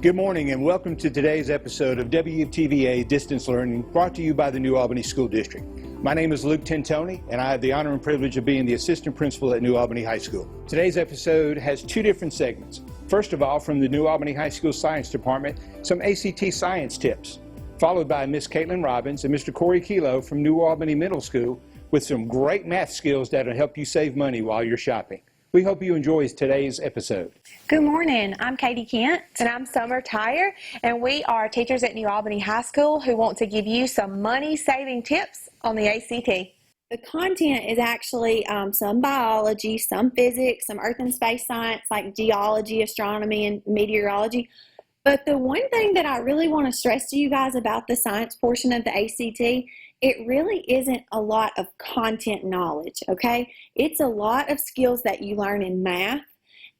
Good morning and welcome to today's episode of WTVA Distance Learning, brought to you by the New Albany School District. My name is Luke Tintoni and I have the honor and privilege of being the assistant principal at New Albany High School. Today's episode has two different segments. First of all, from the New Albany High School Science Department, some ACT science tips, followed by Miss Caitlin Robbins and Mr. Corey Kelo from New Albany Middle School with some great math skills that will help you save money while you're shopping. We hope you enjoy today's episode. Good morning. I'm Katie Kent. And I'm Summer Tyre. And we are teachers at New Albany High School who want to give you some money-saving tips on the ACT. The content is actually some biology, some physics, some earth and space science like geology, astronomy, and meteorology. But the one thing that I really want to stress to you guys about the science portion of the ACT, it really isn't a lot of content knowledge, okay? It's a lot of skills that you learn in math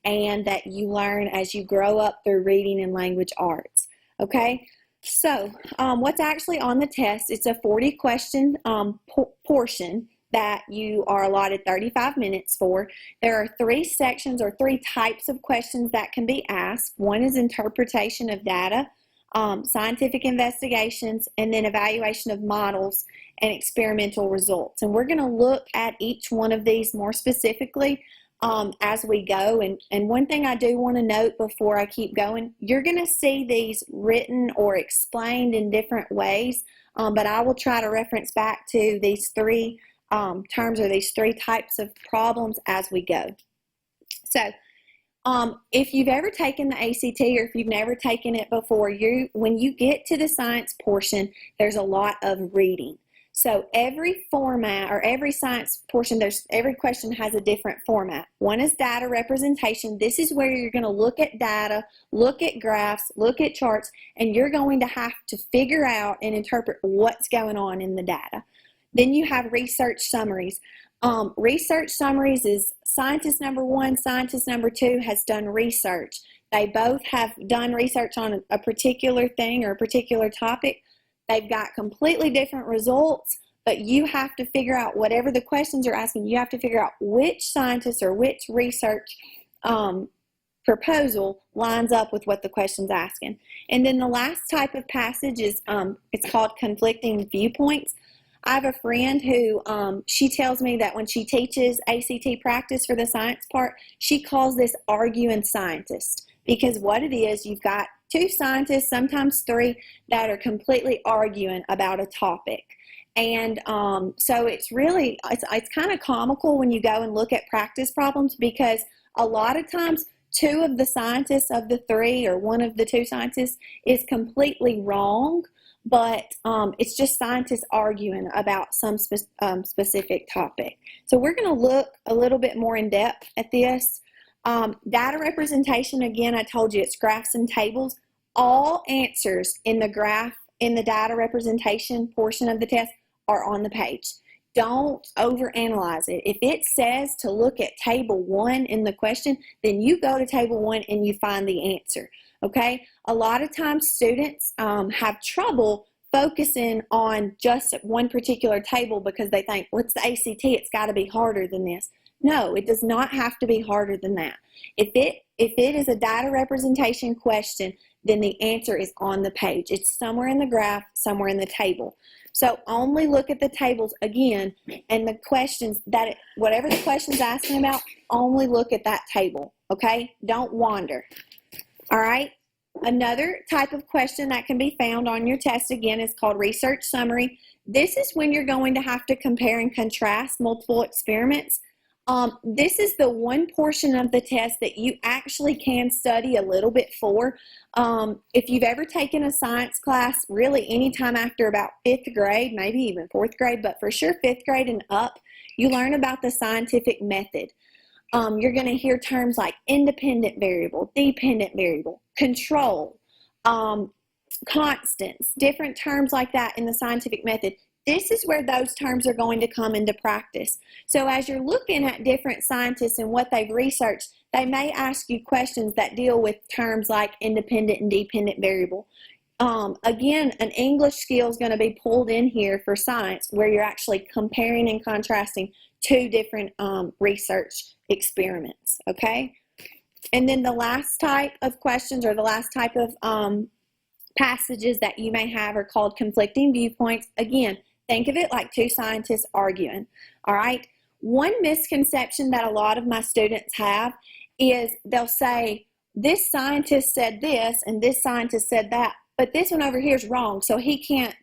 and that you learn as you grow up through reading and language arts, okay? So what's actually on the test, it's a 40-question portion that you are allotted 35 minutes for. There are three sections or three types of questions that can be asked. One is interpretation of data, scientific investigations, and then evaluation of models and experimental results. And we're going to look at each one of these more specifically as we go. And one thing I do want to note before I keep going, you're going to see these written or explained in different ways, but I will try to reference back to these three terms or these three types of problems as we go. So if you've ever taken the ACT or if you've never taken it before, when you get to the science portion, there's a lot of reading. So every format or every science portion, every question has a different format. One is data representation. This is where you're going to look at data, look at graphs, look at charts, and you're going to have to figure out and interpret what's going on in the data. Then you have research summaries. Research summaries is scientist number one, scientist number two has done research. They both have done research on a particular thing or a particular topic. They've got completely different results, but you have to figure out whatever the questions are asking, you have to figure out which scientist or which research proposal lines up with what the question's asking. And then the last type of passage is, it's called conflicting viewpoints. I have a friend who, she tells me that when she teaches ACT practice for the science part, she calls this arguing scientist, because what it is, you've got two scientists, sometimes three, that are completely arguing about a topic. And so it's really, it's kind of comical when you go and look at practice problems, because a lot of times two of the scientists of the three or one of the two scientists is completely wrong. But it's just scientists arguing about some specific topic. So we're going to look a little bit more in depth at this. Data representation, again, I told you it's graphs and tables. All answers in the graph, in the data representation portion of the test are on the page. Don't overanalyze it. If it says to look at table 1 in the question, then you go to table 1 and you find the answer. Okay, a lot of times students have trouble focusing on just one particular table because they think, what's the ACT? It's got to be harder than this. No, it does not have to be harder than that. If it is a data representation question, then the answer is on the page. It's somewhere in the graph, somewhere in the table. So only look at the tables again, and the questions whatever the question's asking about, only look at that table. Okay, don't wander. All right, another type of question that can be found on your test, again, is called research summary. This is when you're going to have to compare and contrast multiple experiments. This is the one portion of the test that you actually can study a little bit for. If you've ever taken a science class, really anytime after about 5th grade, maybe even 4th grade, but for sure 5th grade and up, you learn about the scientific method. You're going to hear terms like independent variable, dependent variable, control, constants, different terms like that in the scientific method. This is where those terms are going to come into practice. So as you're looking at different scientists and what they've researched, they may ask you questions that deal with terms like independent and dependent variable. Again, an English skill is going to be pulled in here for science, where you're actually comparing and contrasting two different research experiments, okay? And then the last type of questions, or the last type of passages that you may have, are called conflicting viewpoints. Again, think of it like two scientists arguing. All right. One misconception that a lot of my students have is they'll say, this scientist said this and this scientist said that, but this one over here is wrong, so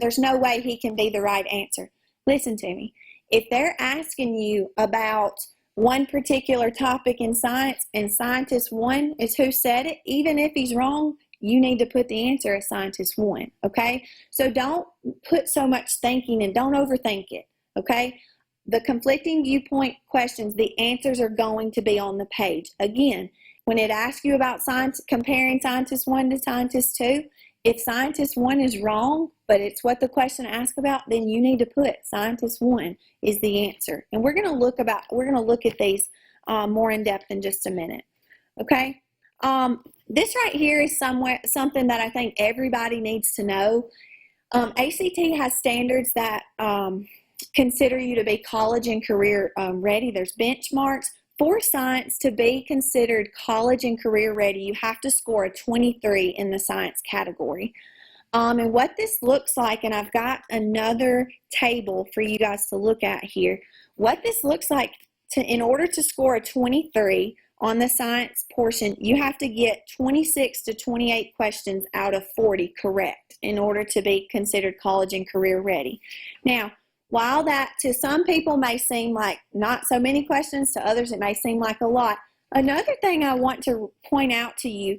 there's no way he can be the right answer. Listen to me. If they're asking you about one particular topic in science and scientist one is who said it, even if he's wrong, you need to put the answer as scientist one, okay? So don't put so much thinking and don't overthink it, okay? The conflicting viewpoint questions, the answers are going to be on the page. Again, when it asks you about science, comparing scientist one to scientist two, if scientist one is wrong, but it's what the question asks about, then you need to put scientist one is the answer. And we're going to look at these more in depth in just a minute. Okay. This right here is something that I think everybody needs to know. ACT has standards that consider you to be college and career ready. There's benchmarks. For science to be considered college and career ready, you have to score a 23 in the science category. And what this looks like, and I've got another table for you guys to look at here. What this looks like, in order to score a 23 on the science portion, you have to get 26 to 28 questions out of 40 correct in order to be considered college and career ready. Now, while that to some people may seem like not so many questions, to others it may seem like a lot. Another thing I want to point out to you,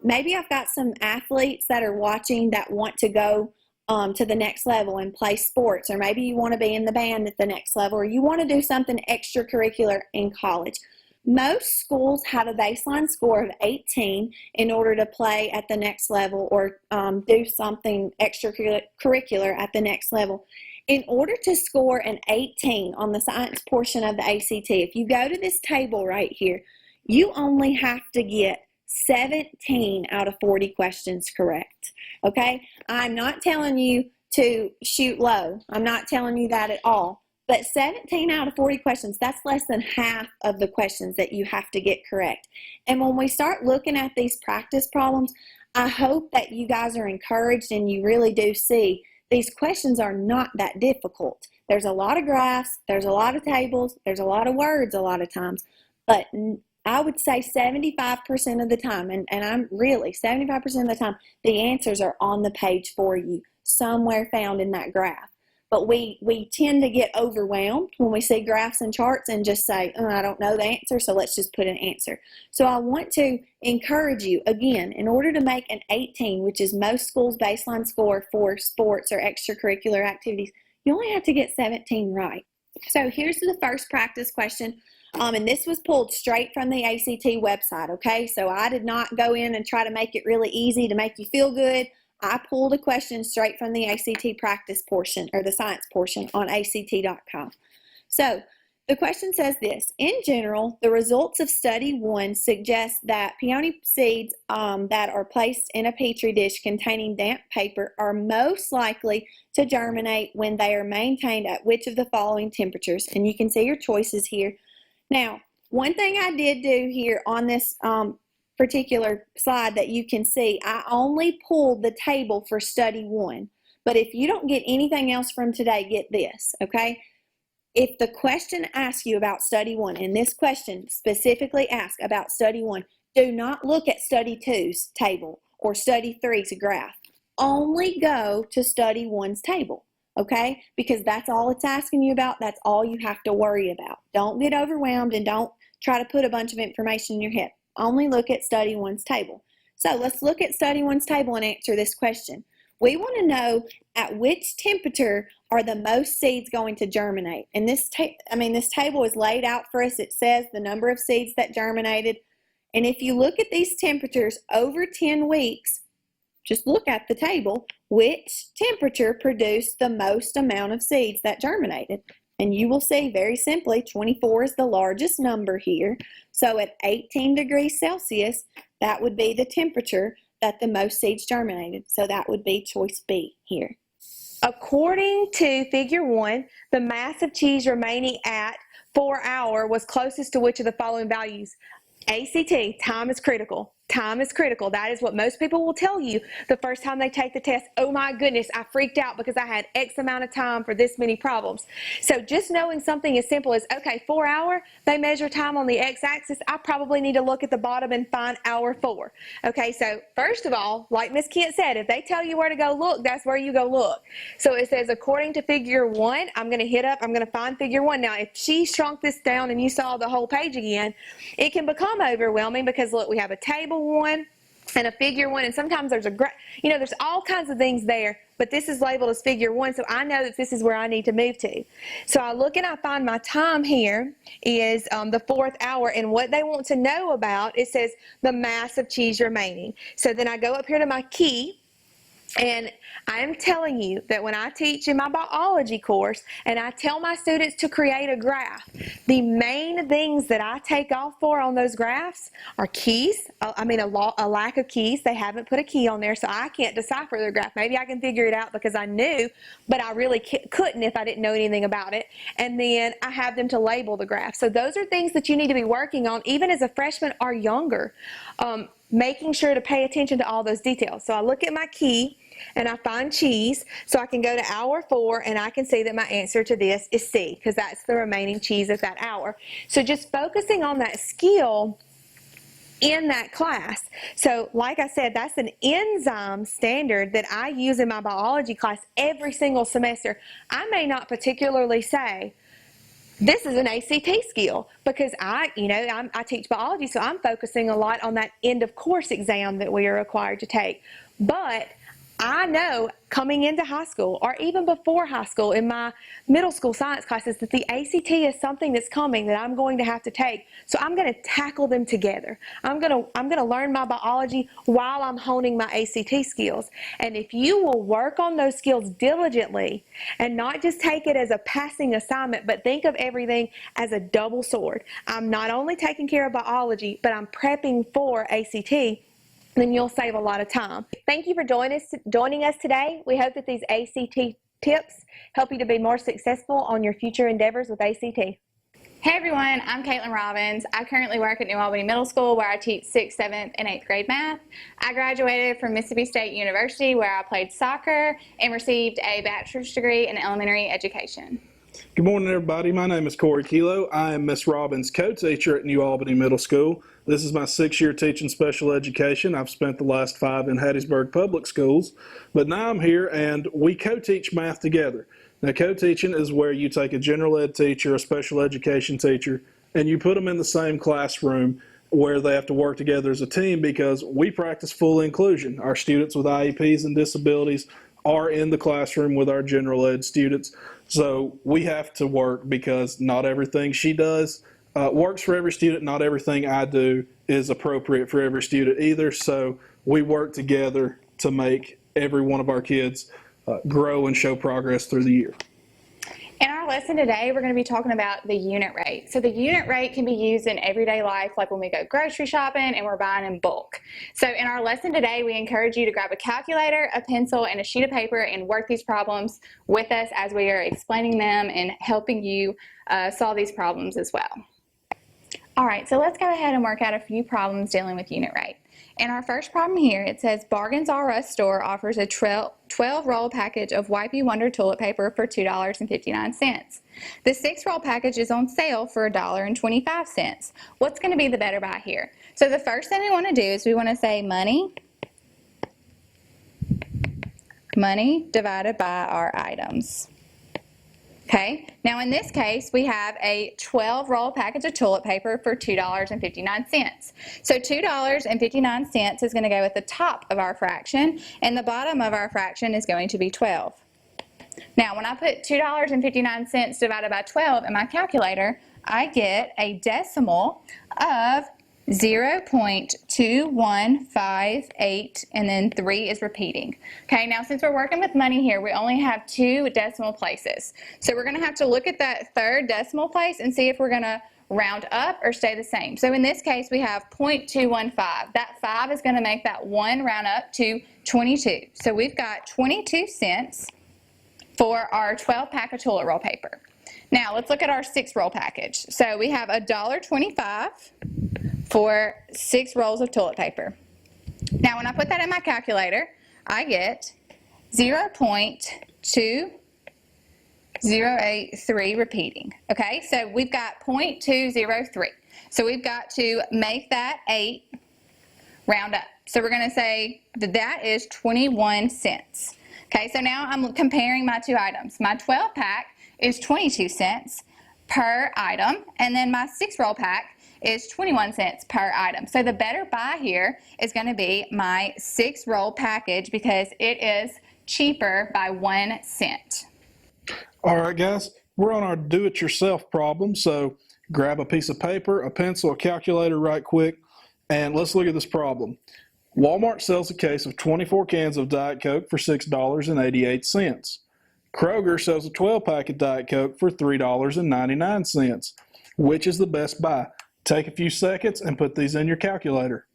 maybe I've got some athletes that are watching that want to go to the next level and play sports, or maybe you want to be in the band at the next level, or you want to do something extracurricular in college. Most schools have a baseline score of 18 in order to play at the next level or do something extracurricular at the next level. In order to score an 18 on the science portion of the ACT, if you go to this table right here, you only have to get 17 out of 40 questions correct, okay? I'm not telling you to shoot low. I'm not telling you that at all. But 17 out of 40 questions, that's less than half of the questions that you have to get correct. And when we start looking at these practice problems, I hope that you guys are encouraged and you really do see these questions are not that difficult. There's a lot of graphs, there's a lot of tables, there's a lot of words a lot of times, but I would say 75% of the time, and I'm really 75% of the time, the answers are on the page for you, somewhere found in that graph. But we tend to get overwhelmed when we see graphs and charts and just say, oh, I don't know the answer, so let's just put an answer. So I want to encourage you, again, in order to make an 18, which is most schools' baseline score for sports or extracurricular activities, you only have to get 17 right. So here's the first practice question, and this was pulled straight from the ACT website, okay? So I did not go in and try to make it really easy to make you feel good. I pulled a question straight from the ACT practice portion, or the science portion, on ACT.com. So the question says this: in general, the results of study 1 suggest that peony seeds that are placed in a petri dish containing damp paper are most likely to germinate when they are maintained at which of the following temperatures? And you can see your choices here. Now, one thing I did do here on this particular slide that you can see, I only pulled the table for study 1. But if you don't get anything else from today, get this, okay? If the question asks you about study 1, and this question specifically asks about study 1, do not look at study 2's table or study 3's graph. Only go to study 1's table, okay? Because that's all it's asking you about. That's all you have to worry about. Don't get overwhelmed and don't try to put a bunch of information in your head. Only look at study 1's table. So let's look at study 1's table and answer this question. We want to know at which temperature are the most seeds going to germinate. And this table is laid out for us. It says the number of seeds that germinated. And if you look at these temperatures over 10 weeks, just look at the table, which temperature produced the most amount of seeds that germinated. And you will see very simply 24 is the largest number here. So at 18 degrees Celsius, that would be the temperature that the most seeds germinated. So that would be choice B here. According to figure 1, the mass of cheese remaining at 4 hours was closest to which of the following values? ACT, time is critical. Time is critical. That is what most people will tell you the first time they take the test. Oh my goodness, I freaked out because I had X amount of time for this many problems. So just knowing something as simple as, okay, 4 hour, they measure time on the x-axis. I probably need to look at the bottom and find hour 4. Okay, so first of all, like Miss Kent said, if they tell you where to go look, that's where you go look. So it says, according to figure 1, I'm going to find figure 1. Now, if she shrunk this down and you saw the whole page again, it can become overwhelming because look, we have a table 1 and a figure 1, and sometimes there's there's all kinds of things there, but this is labeled as figure 1, so I know that this is where I need to move to. So I look and I find my time here is the 4th hour, and what they want to know about, it says the mass of cheese remaining. So then I go up here to my key, and I am telling you that when I teach in my biology course and I tell my students to create a graph, the main things that I take off for on those graphs are keys. A lack of keys. They haven't put a key on there, so I can't decipher their graph. Maybe I can figure it out because I knew, but I really couldn't if I didn't know anything about it. And then I have them to label the graph. So those are things that you need to be working on even as a freshman or younger, making sure to pay attention to all those details. So I look at my key and I find cheese, so I can go to hour 4 and I can see that my answer to this is C, because that's the remaining cheese at that hour. So just focusing on that skill in that class. So like I said, that's an enzyme standard that I use in my biology class every single semester. I may not particularly say, this is an ACT skill, because I teach biology, so I'm focusing a lot on that end of course exam that we are required to take. But I know coming into high school, or even before high school in my middle school science classes, that the ACT is something that's coming that I'm going to have to take. So I'm going to tackle them together. I'm going to learn my biology while I'm honing my ACT skills. And if you will work on those skills diligently and not just take it as a passing assignment, but think of everything as a double sword. I'm not only taking care of biology, but I'm prepping for ACT. Then you'll save a lot of time. Thank you for joining us today. We hope that these ACT tips help you to be more successful on your future endeavors with ACT. Hey everyone, I'm Caitlin Robbins. I currently work at New Albany Middle School where I teach 6th, 7th, and 8th grade math. I graduated from Mississippi State University where I played soccer and received a bachelor's degree in elementary education. Good morning, everybody. My name is Corey Kilo. I am Miss Robbins' co-teacher at New Albany Middle School. This is my 6th year teaching special education. I've spent the last 5 in Hattiesburg Public Schools, but now I'm here and we co-teach math together. Now, co-teaching is where you take a general ed teacher, a special education teacher, and you put them in the same classroom where they have to work together as a team, because we practice full inclusion. Our students with IEPs and disabilities are in the classroom with our general ed students. So we have to work, because not everything she does works for every student. Not everything I do is appropriate for every student either. So we work together to make every one of our kids grow and show progress through the year. In our lesson today, we're going to be talking about the unit rate. So the unit rate can be used in everyday life, like when we go grocery shopping and we're buying in bulk. So in our lesson today, we encourage you to grab a calculator, a pencil, and a sheet of paper and work these problems with us as we are explaining them and helping you solve these problems as well. All right, so let's go ahead and work out a few problems dealing with unit rate. In our first problem here, it says Bargains R Us store offers a 12-roll package of Wipey Wonder toilet paper for $2.59. The 6-roll package is on sale for $1.25. What's going to be the better buy here? So the first thing we want to do is we want to say money divided by our items. Okay, now in this case, we have a 12-roll package of toilet paper for $2.59. So $2.59 is going to go at the top of our fraction, and the bottom of our fraction is going to be 12. Now, when I put $2.59 divided by 12 in my calculator, I get a decimal of 0.2158, and then 3 is repeating. Okay, now since we're working with money here, we only have 2 decimal places. So we're going to have to look at that third decimal place and see if we're going to round up or stay the same. So in this case, we have 0.215. That 5 is going to make that 1 round up to 22. So we've got 22 cents for our 12-pack of toilet roll paper. Now let's look at our 6-roll package. So we have $1.25 for 6 rolls of toilet paper. Now, when I put that in my calculator, I get 0.2083 repeating. Okay, so we've got 0.203. So we've got to make that 8 round up. So we're going to say that that is 21 cents. Okay, so now I'm comparing my two items. My 12 pack is 22 cents per item, and then my 6 roll pack is 21 cents per item. So the better buy here is going to be my 6 roll package because it is cheaper by 1 cent. All right, guys, we're on our do-it-yourself problem. So grab a piece of paper, a pencil, a calculator right quick, and let's look at this problem. Walmart sells a case of 24 cans of Diet Coke for $6.88. Kroger sells a 12-pack of Diet Coke for $3.99. Which is the best buy? Take a few seconds and put these in your calculator.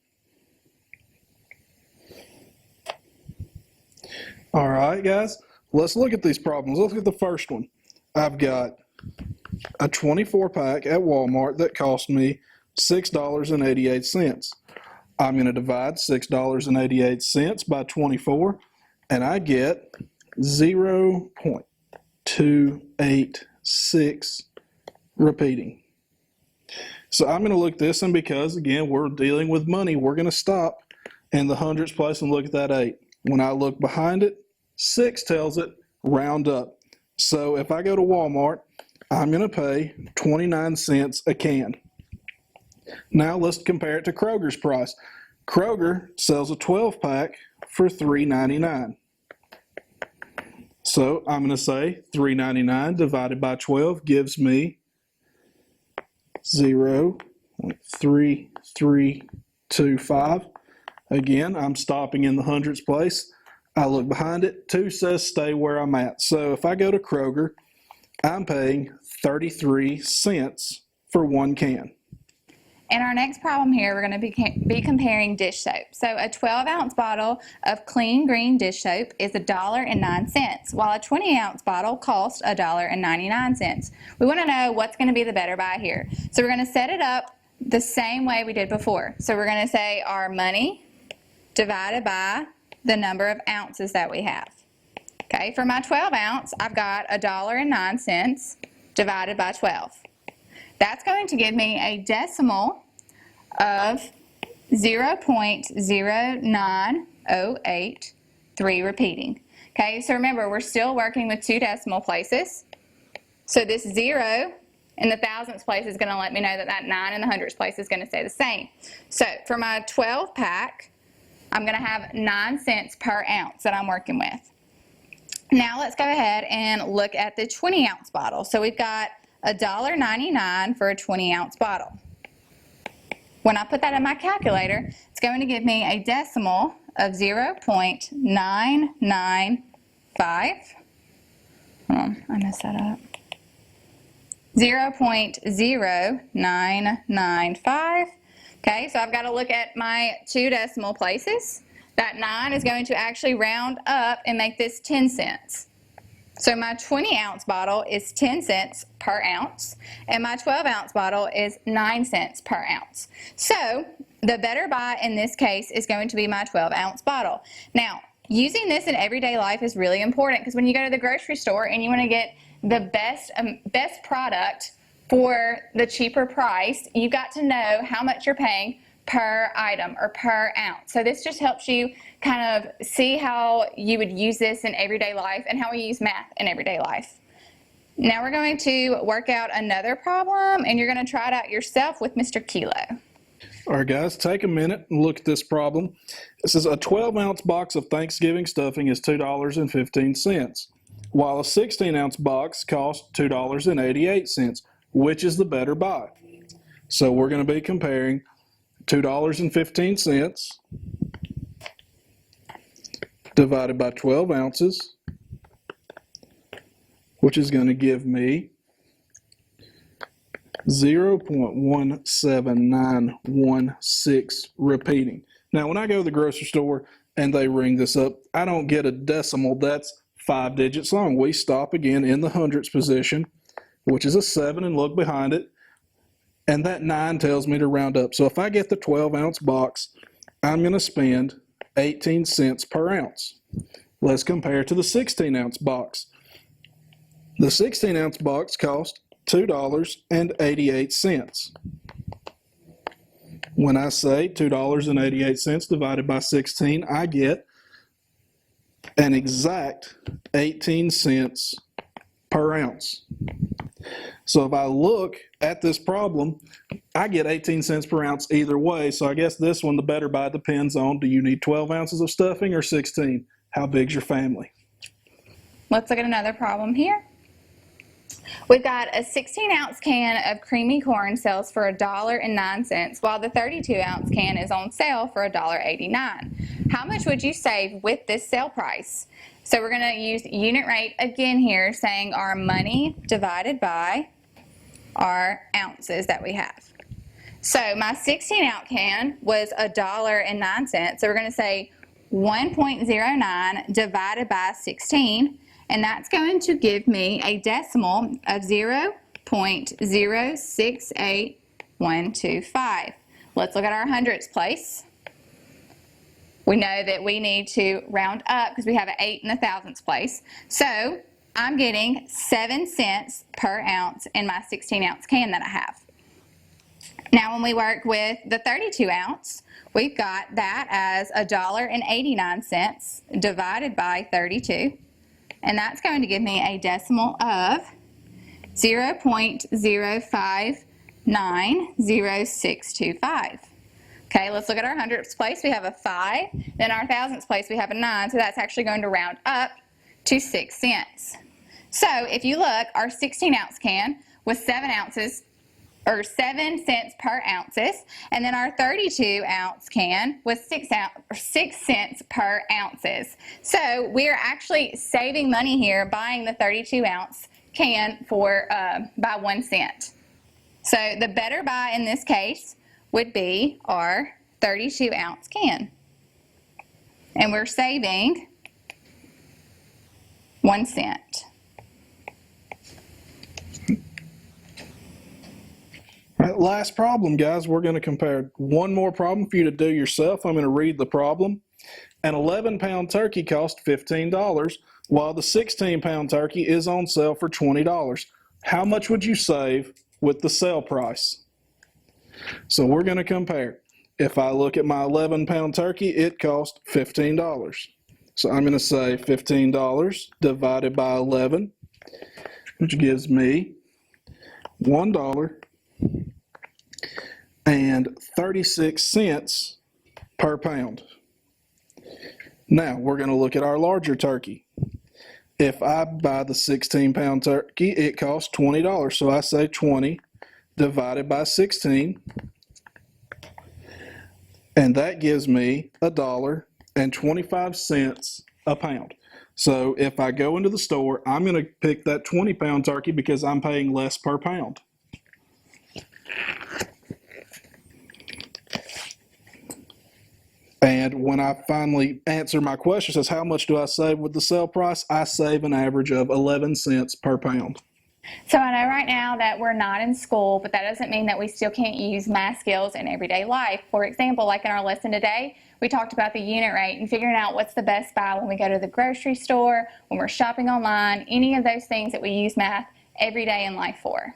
All right, guys, let's look at these problems. Let's look at the first one. I've got a 24-pack at Walmart that cost me $6.88. I'm going to divide $6.88 by 24, and I get 0.286 repeating. So I'm going to look this, and because, again, we're dealing with money, we're going to stop in the hundreds place and look at that 8. When I look behind it, 6 tells it round up. So if I go to Walmart, I'm going to pay 29 cents a can. Now let's compare it to Kroger's price. Kroger sells a 12-pack for $3.99. So I'm going to say $3.99 divided by 12 gives me 0.3325. Again, I'm stopping in the hundreds place. I look behind it. 2 says stay where I'm at. So if I go to Kroger, I'm paying 33 cents for 1 can. In our next problem here, we're going to be comparing dish soap. So a 12-ounce bottle of clean green dish soap is $1.09, while a 20-ounce bottle costs $1.99. We want to know what's going to be the better buy here. So we're going to set it up the same way we did before. So we're going to say our money divided by the number of ounces that we have. Okay, for my 12-ounce, I've got $1.09 divided by 12. That's going to give me a decimal of 0.09083 repeating. Okay, so remember, we're still working with 2 decimal places. So this 0 in the thousandths place is going to let me know that that 9 in the hundredths place is going to stay the same. So for my 12 pack, I'm going to have 9 cents per ounce that I'm working with. Now let's go ahead and look at the 20-ounce bottle. So we've got $1.99 for a 20-ounce bottle. When I put that in my calculator, it's going to give me a decimal of 0.995. Hold on, I messed that up. 0.0995. Okay, so I've got to look at my 2 decimal places. That 9 is going to actually round up and make this 10 cents. So my 20-ounce bottle is 10 cents per ounce, and my 12-ounce bottle is 9 cents per ounce. So the better buy in this case is going to be my 12-ounce bottle. Now, using this in everyday life is really important because when you go to the grocery store and you want to get the best product for the cheaper price, you've got to know how much you're paying per item or per ounce. So this just helps you kind of see how you would use this in everyday life and how we use math in everyday life. Now we're going to work out another problem, and you're going to try it out yourself with Mr. Kilo. All right, guys, take a minute and look at this problem. It says a 12-ounce box of Thanksgiving stuffing is $2.15, while a 16-ounce box costs $2.88. Which is the better buy? So we're going to be comparing $2.15 divided by 12 ounces, which is going to give me 0.17916 repeating. Now, when I go to the grocery store and they ring this up, I don't get a decimal that's 5 digits long. We stop again in the hundredths position, which is a 7, and look behind it. and that 9 tells me to round up. So if I get the 12-ounce box, I'm going to spend 18 cents per ounce. Let's compare to the 16-ounce box. The 16-ounce box cost $2.88. When I say $2.88 divided by 16, I get an exact 18 cents per ounce. So if I look at this problem, I get 18 cents per ounce either way. So I guess this one, the better buy depends on, do you need 12 ounces of stuffing or 16? How big's your family? Let's look at another problem here. We've got a 16-ounce can of creamy corn sells for $1.09, while the 32-ounce can is on sale for $1.89. How much would you save with this sale price? So we're going to use unit rate again here, saying our money divided by our ounces that we have. So my 16-ounce can was $1.09, so we're going to say 1.09 divided by 16, and that's going to give me a decimal of 0.068125. Let's look at our hundredths place. We know that we need to round up because we have an 8 in the thousandths place. So I'm getting 7 cents per ounce in my 16-ounce can that I have. Now when we work with the 32-ounce, we've got that as $1.89 divided by 32. And that's going to give me a decimal of 0.059065. Okay, let's look at our hundredths place. We have a 5. Then our thousandths place, we have a 9. So that's actually going to round up to 6 cents. So if you look, our 16-ounce can was 7 ounces, or 7 cents per ounces, and then our 32-ounce can was 6 cents per ounces. So we're actually saving money here buying the 32-ounce can for by 1 cent. So the better buy in this case would be our 32-ounce can, and we're saving 1 cent. All right, last problem, guys. We're going to compare one more problem for you to do yourself. I'm going to read the problem. An 11-pound turkey costs $15, while the 16-pound turkey is on sale for $20. How much would you save with the sale price? So we're going to compare. If I look at my 11-pound turkey, it costs $15. So I'm going to say $15 divided by 11, which gives me $1.36 per pound. Now we're going to look at our larger turkey. If I buy the 16-pound turkey, it costs $20. So I say 20 divided by 16, and that gives me $1.25 a pound. So if I go into the store, I'm going to pick that 20-pound turkey because I'm paying less per pound. And when I finally answer my question, it says, how much do I save with the sale price? I save an average of 11 cents per pound. So I know right now that we're not in school, but that doesn't mean that we still can't use math skills in everyday life. For example, like in our lesson today, we talked about the unit rate and figuring out what's the best buy when we go to the grocery store, when we're shopping online, any of those things that we use math every day in life for.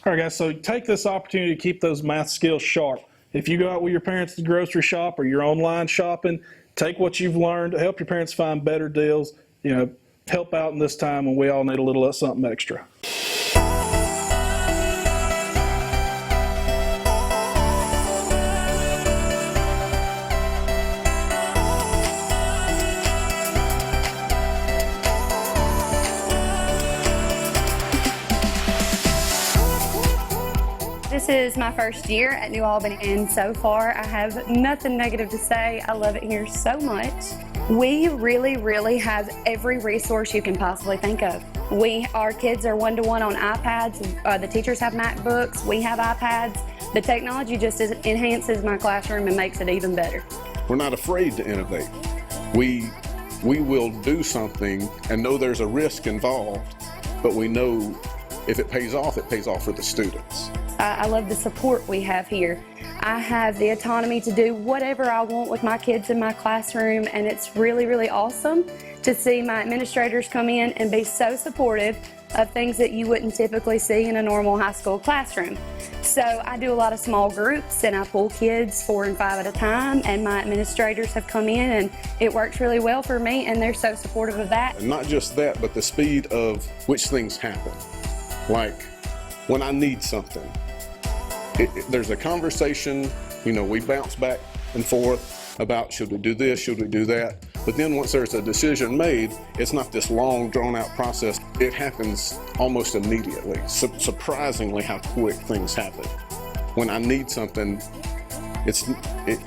All right, guys, so take this opportunity to keep those math skills sharp. If you go out with your parents to the grocery shop or you're online shopping, take what you've learned, help your parents find better deals, help out in this time when we all need a little something extra. This is my first year at New Albany, and so far I have nothing negative to say. I love it here so much. We really have every resource you can possibly think of. Our kids are one-to-one on iPads. The teachers have MacBooks. We have iPads. The technology just enhances my classroom and makes it even better. We're not afraid to innovate. We will do something and know there's a risk involved, but we know if it pays off for the students. I love the support we have here. I have the autonomy to do whatever I want with my kids in my classroom, and it's really, really awesome to see my administrators come in and be so supportive of things that you wouldn't typically see in a normal high school classroom. So I do a lot of small groups, and I pull kids 4 and 5 at a time, and my administrators have come in, and it works really well for me, and they're so supportive of that. And not just that, but the speed of which things happen. Like when I need something, there's a conversation, you know, we bounce back and forth about should we do this, should we do that. But then once there's a decision made, it's not this long drawn out process. It happens almost immediately. Surprisingly how quick things happen. When I need something,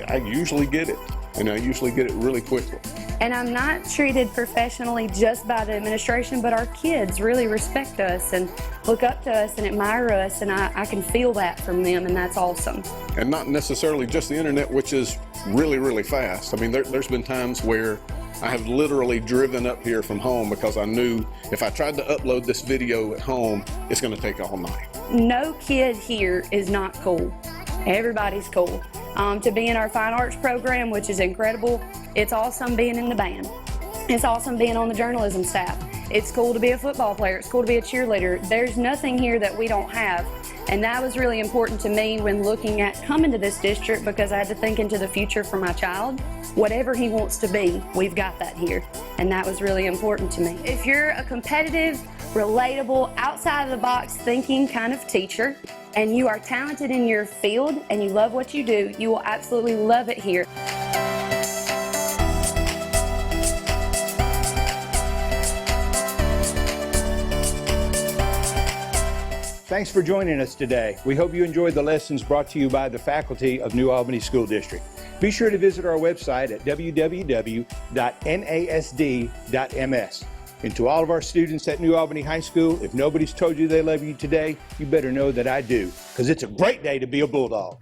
I usually get it, and I usually get it really quickly. And I'm not treated professionally just by the administration, but our kids really respect us and look up to us and admire us, and I can feel that from them, and that's awesome. And not necessarily just the internet, which is really, really fast. I mean, there's been times where I have literally driven up here from home because I knew if I tried to upload this video at home, it's going to take all night. No kid here is not cool. Everybody's cool. To be in our fine arts program, which is incredible. It's awesome being in the band. It's awesome being on the journalism staff. It's cool to be a football player. It's cool to be a cheerleader. There's nothing here that we don't have. And that was really important to me when looking at coming to this district, because I had to think into the future for my child. Whatever he wants to be, we've got that here. And that was really important to me. If you're a competitive, relatable, outside of the box thinking kind of teacher, and you are talented in your field and you love what you do, you will absolutely love it here. Thanks for joining us today. We hope you enjoyed the lessons brought to you by the faculty of New Albany School District. Be sure to visit our website at www.nasd.ms. And to all of our students at New Albany High School, if nobody's told you they love you today, you better know that I do, because it's a great day to be a Bulldog.